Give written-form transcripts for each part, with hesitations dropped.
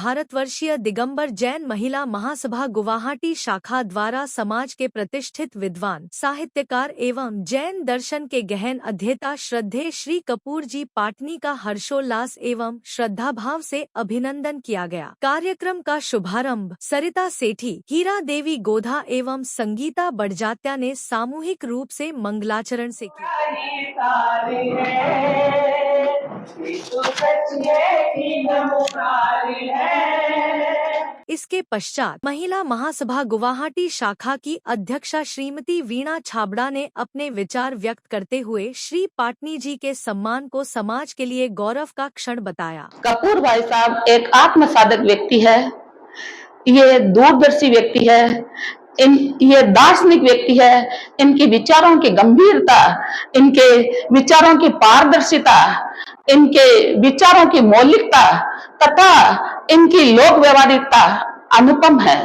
भारतवर्षीय दिगंबर जैन महिला महासभा गुवाहाटी शाखा द्वारा समाज के प्रतिष्ठित विद्वान साहित्यकार एवं जैन दर्शन के गहन अध्येता श्रद्धेय श्री कपूर जी पाटनी का हर्षोल्लास एवं श्रद्धाभाव से अभिनंदन किया गया। कार्यक्रम का शुभारंभ सरिता सेठी, हीरा देवी गोधा एवं संगीता बड़जात्या ने सामूहिक रूप से मंगलाचरण से किया। इसके पश्चात महिला महासभा गुवाहाटी शाखा की अध्यक्षा श्रीमती वीणा छाबड़ा ने अपने विचार व्यक्त करते हुए श्री पाटनी जी के सम्मान को समाज के लिए गौरव का क्षण बताया। कपूर भाई साहब एक आत्मसाधक व्यक्ति है, ये दूरदर्शी व्यक्ति है, ये दार्शनिक व्यक्ति है। इनके विचारों की गंभीरता, इनके विचारों की पारदर्शिता, इनके विचारों की मौलिकता तथा इनकी लोक व्यवहारिकता अनुपम है।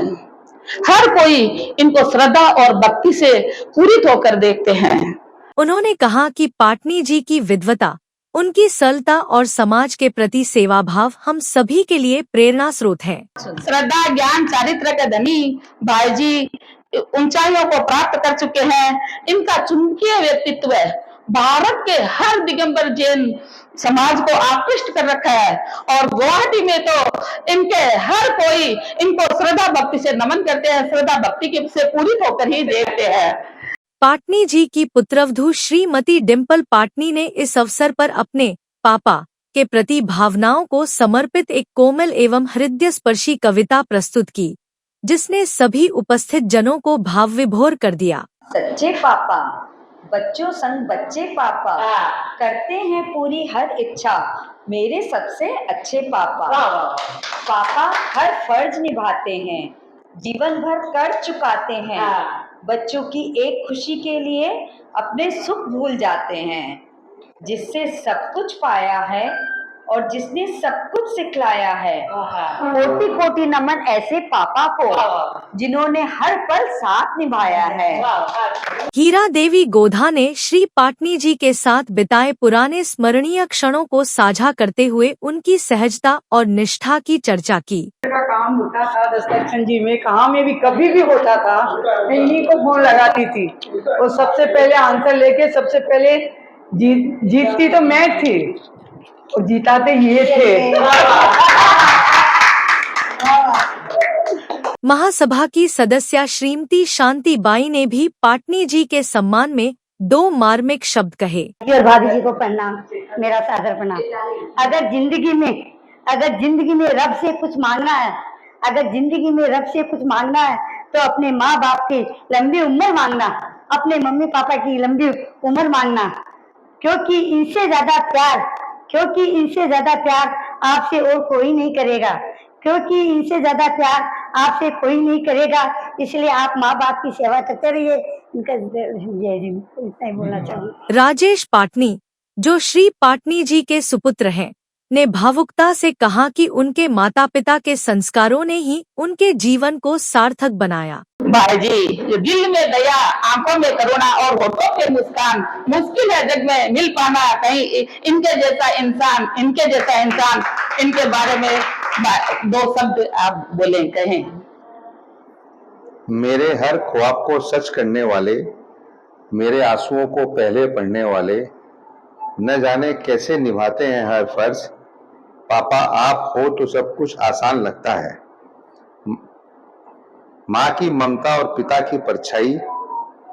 हर कोई इनको श्रद्धा और भक्ति से पूरित होकर देखते हैं। उन्होंने कहा कि पाटनी जी की विद्वता, उनकी सरलता और समाज के प्रति सेवा भाव हम सभी के लिए प्रेरणा स्रोत है। श्रद्धा, ज्ञान, चारित्र के धनी भाई जी ऊंचाइयों को प्राप्त कर चुके हैं। इनका चुंबकीय व्यक्तित्व भारत के हर दिगंबर जैन समाज को आकृष्ट कर रखा है और गुवाहाटी में तो इनके हर कोई इनको श्रद्धा भक्ति से नमन करते हैं, श्रद्धा भक्ति से पूरित होकर ही देखते हैं। पाटनी जी की पुत्रवधू श्रीमती डिम्पल पाटनी ने इस अवसर पर अपने पापा के प्रति भावनाओं को समर्पित एक कोमल एवं हृदयस्पर्शी कविता प्रस्तुत की, जिसने सभी उपस्थित जनों को भाव विभोर कर दिया। सच्चे पापा बच्चों संग बच्चे पापा करते हैं पूरी हर इच्छा, मेरे सबसे अच्छे पापा। पापा हर फर्ज निभाते हैं, जीवन भर कर चुकाते हैं, बच्चों की एक खुशी के लिए अपने सुख भूल जाते हैं। जिससे सब कुछ पाया है और जिसने सब कुछ सिखलाया है, कोटि कोटि नमन ऐसे पापा को जिन्होंने हर पल साथ निभाया है। हीरा देवी गोधा ने श्री पाटनी जी के साथ बिताए पुराने स्मरणीय क्षणों को साझा करते हुए उनकी सहजता और निष्ठा की चर्चा की। का काम होता था दस्तरखान जी में, कहाँ में भी कभी भी होता था, मैं इन्हीं को फोन लगाती थी और सबसे पहले आंसर लेके सबसे पहले जीतती तो मैं थी और जीताते ये थे। महासभा की सदस्य श्रीमती शांति बाई ने भी पाटनी जी के सम्मान में 2 मार्मिक शब्द कहे। और भाभी जी को प्रणाम, मेरा सादर प्रणाम। अगर जिंदगी में रब से कुछ मांगना है, अगर जिंदगी में रब से कुछ मांगना है तो अपने माँ बाप की लंबी उम्र मांगना, अपने मम्मी पापा की लंबी उम्र मांगना, क्योंकि इनसे ज्यादा प्यार आपसे और कोई नहीं करेगा, क्योंकि इनसे ज्यादा प्यार आपसे कोई नहीं करेगा। इसलिए आप माँ बाप की सेवा करते रहिए। इनका इतना ही बोलना चाहिए। राजेश पाटनी, जो श्री पाटनी जी के सुपुत्र हैं, ने भावुकता से कहा कि उनके माता पिता के संस्कारों ने ही उनके जीवन को सार्थक बनाया। भाई जी, दिल में दया, आंखों में करुणा और होठों पे मुस्कान, मुश्किल है जग में मिल पाना कहीं इनके जैसा इंसान। इनके बारे में 2 शब्द आप बोले, कहें। मेरे हर ख्वाब को सच करने वाले, मेरे आंसुओं को पहले पढ़ने वाले, न जाने कैसे निभाते हैं हर फर्ज। पापा आप हो तो सब कुछ आसान लगता है। माँ की ममता और पिता की परछाई,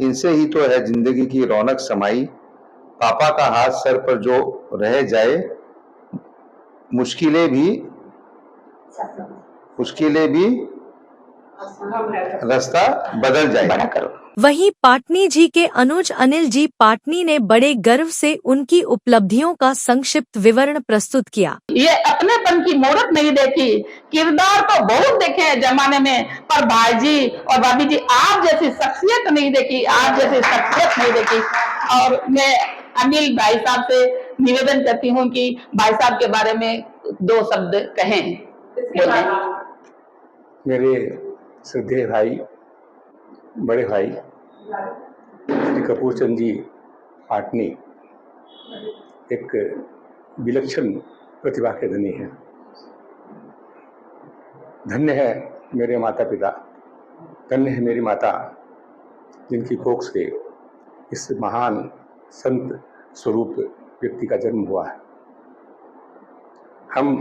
इनसे ही तो है जिंदगी की रौनक समाई। पापा का हाथ सर पर जो रह जाए, मुश्किलें भी रास्ता बदल जाए। बड़ा करो। वहीं पाटनी जी के अनुज अनिल जी पाटनी ने बड़े गर्व से उनकी उपलब्धियों का संक्षिप्त विवरण प्रस्तुत किया। ये अपनेपन की मूर्त नहीं देखी, किरदार तो बहुत देखे हैं जमाने में, पर भाई जी और भाभी जी आप जैसी शख्सियत नहीं देखी। और मैं अनिल भाई साहब से निवेदन करती हूँ कि भाई साहब के बारे में 2 शब्द कहें। मेरे श्रद्धेय भाई, बड़े भाई श्री कपूर चंद जी पाटनी एक विलक्षण प्रतिभा के धनी हैं। धन्य है मेरे माता पिता, धन्य है मेरी माता, जिनकी कोख से इस महान संत स्वरूप व्यक्ति का जन्म हुआ है। हम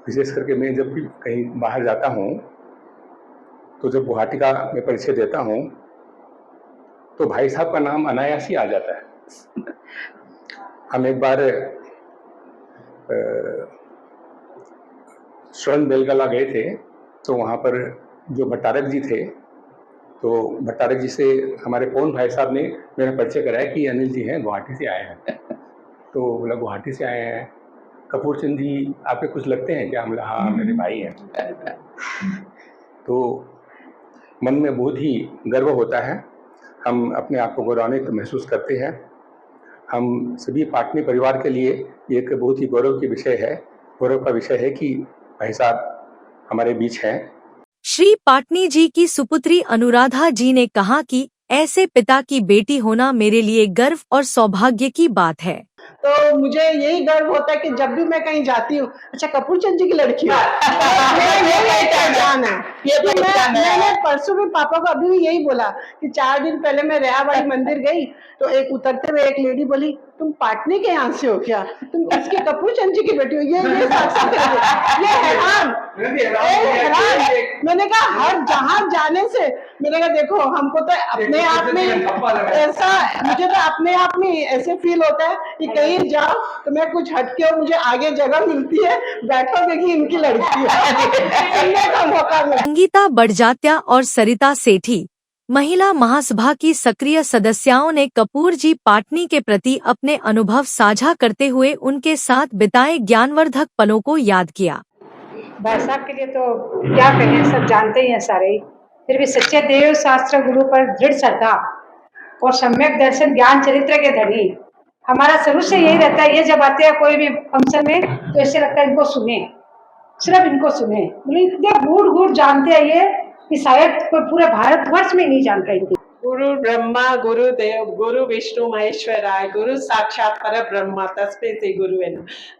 विशेष करके मैं जब भी कहीं बाहर जाता हूँ तो जब गुवाहाटी का मैं परिचय देता हूँ तो भाई साहब का नाम अनायास ही आ जाता है। हम एक बार स्वर्ण बेलगला गए थे तो वहाँ पर जो भट्टारक जी थे, तो भट्टारक जी से हमारे पवन भाई साहब ने मेरा परिचय कराया कि अनिल जी हैं, गुवाहाटी से आए हैं। तो बोला गुवाहाटी से आए हैं, कपूर चंद जी आपके कुछ लगते हैं क्या? बोला हाँ मेरे भाई हैं। तो मन में बहुत ही गर्व होता है, हम अपने आप को गौरवान्वित महसूस करते हैं। हम सभी पाटनी परिवार के लिए एक बहुत ही गौरव का विषय है कि भाई साहब हमारे बीच हैं। श्री पाटनी जी की सुपुत्री अनुराधा जी ने कहा कि ऐसे पिता की बेटी होना मेरे लिए गर्व और सौभाग्य की बात है। तो मुझे यही गर्व होता है कि जब भी मैं कहीं जाती हूँ, अच्छा कपूर चंद जी की लड़की है, मैंने परसों भी पापा को अभी भी यही बोला कि 4 दिन पहले मैं रेहाबाई मंदिर गई तो एक उतरते हुए एक लेडी बोली तुम पाटनी के यहाँ से हो क्या, तुम किसके? कपूर चंद जी की बेटी हो। ये साक्षात ये हैरान। मैंने कहा हर जहाँ जाने से मैंने कहा देखो हमको तो अपने आप में ऐसा, मुझे तो अपने आप में ऐसे फील होता है कि कहीं जाओ तो मैं कुछ हटके हो, मुझे आगे जगह मिलती है, बैठो देखिए इनकी लड़की है, सुनने का मौका मिला। संगीता बड़जात्या और सरिता सेठी महिला महासभा की सक्रिय सदस्यों ने कपूर जी पाटनी के प्रति अपने अनुभव साझा करते हुए उनके साथ बिताए ज्ञानवर्धक पलों को याद किया। भाई साहब के लिए तो क्या कहें, सब जानते ही हैं सारे ही। फिर भी सच्चे देव शास्त्र गुरु पर दृढ़ श्रद्धा और सम्यक दर्शन ज्ञान चरित्र के धनी। हमारा शुरू से यही रहता है, ये जब आते हैं कोई भी फंक्शन में तो ऐसे लगता है इनको सुने, सिर्फ इनको सुने। बोले इतने गूढ़ जानते हैं ये कि शायद कोई पूरे भारतवर्ष में नहीं जानता इनको। गुरु ब्रह्मा गुरु देव गुरु विष्णु महेश्वराय गुरु साक्षात पर ब्रह्मा तस्मै श्री गुरु है।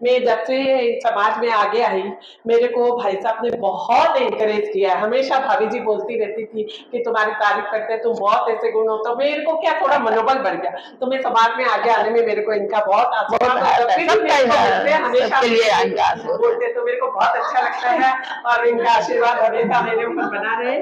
मैं जब से समाज में आगे आई मेरे को भाई साहब ने बहुत एनकरेज किया है। हमेशा भाभी जी बोलती रहती थी कि तुम्हारी तारीफ करते हैं, तुम बहुत ऐसे गुण हो। तो मेरे को क्या थोड़ा मनोबल बढ़ गया, तो मैं समाज में आगे आने में मेरे को इनका बहुत हमेशा बोलते तो मेरे को बहुत अच्छा लगता है और इनका आशीर्वाद हमेशा मेरे ऊपर बना रहे।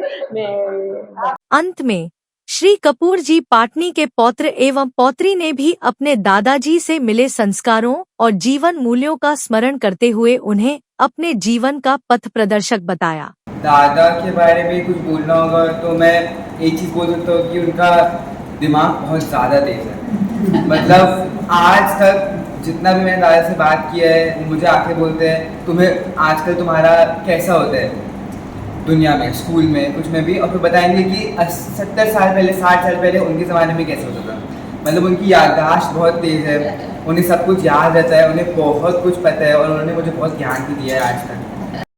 अंत में श्री कपूर जी पाटनी के पौत्र एवं पौत्री ने भी अपने दादाजी से मिले संस्कारों और जीवन मूल्यों का स्मरण करते हुए उन्हें अपने जीवन का पथ प्रदर्शक बताया। दादा के बारे में कुछ बोलना होगा तो मैं एक चीज बोल सकता हूँ कि उनका दिमाग बहुत ज्यादा तेज है। मतलब आज तक जितना भी मैंने दादा से बात किया है, मुझे आके बोलते हैं तुम्हें आजकल तुम्हारा कैसा होता है दुनिया में, स्कूल में, कुछ में भी, और फिर बताएंगे कि 70 साल पहले 60 साल पहले उनके ज़माने में कैसे होता था। मतलब उनकी याददाश्त बहुत तेज़ है, उन्हें सब कुछ याद रहता है, उन्हें बहुत कुछ पता है और उन्होंने मुझे बहुत ज्ञान भी दिया है आज तक।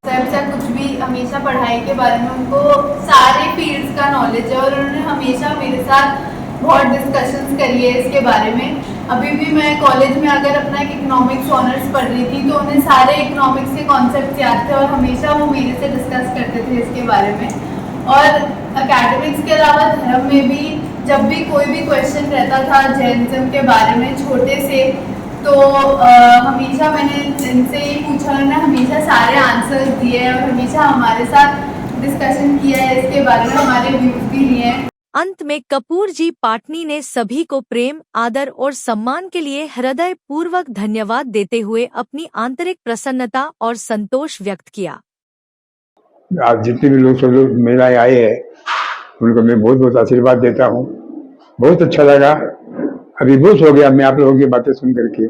सर से कुछ भी हमेशा पढ़ाई के बारे में उनको सारे फील्ड्स का नॉलेज है और उन्होंने हमेशा मेरे साथ बहुत डिस्कशंस करी है इसके बारे में। अभी भी मैं कॉलेज में अगर अपना एक इकोनॉमिक्स ऑनर्स पढ़ रही थी तो उन्हें सारे इकोनॉमिक्स के कॉन्सेप्ट याद थे और हमेशा वो मेरे से डिस्कस करते थे इसके बारे में। और एकेडमिक्स के अलावा धर्म में भी जब भी कोई भी क्वेश्चन रहता था जैनिज्म के बारे में छोटे से, तो हमेशा मैंने इनसे ही पूछा, उन्होंने हमेशा सारे आंसर्स दिए और हमेशा हमारे साथ डिस्कशन किया है इसके बारे में, हमारे व्यूज भी लिए हैं। अंत में कपूर जी पाटनी ने सभी को प्रेम, आदर और सम्मान के लिए हृदय पूर्वक धन्यवाद देते हुए अपनी आंतरिक प्रसन्नता और संतोष व्यक्त किया। आज जितने भी लोग सब लोग महिलाएं आए हैं उनको मैं बहुत बहुत आशीर्वाद देता हूँ। बहुत अच्छा लगा, अभिभूत हो गया मैं आप लोगों की बातें सुन करके।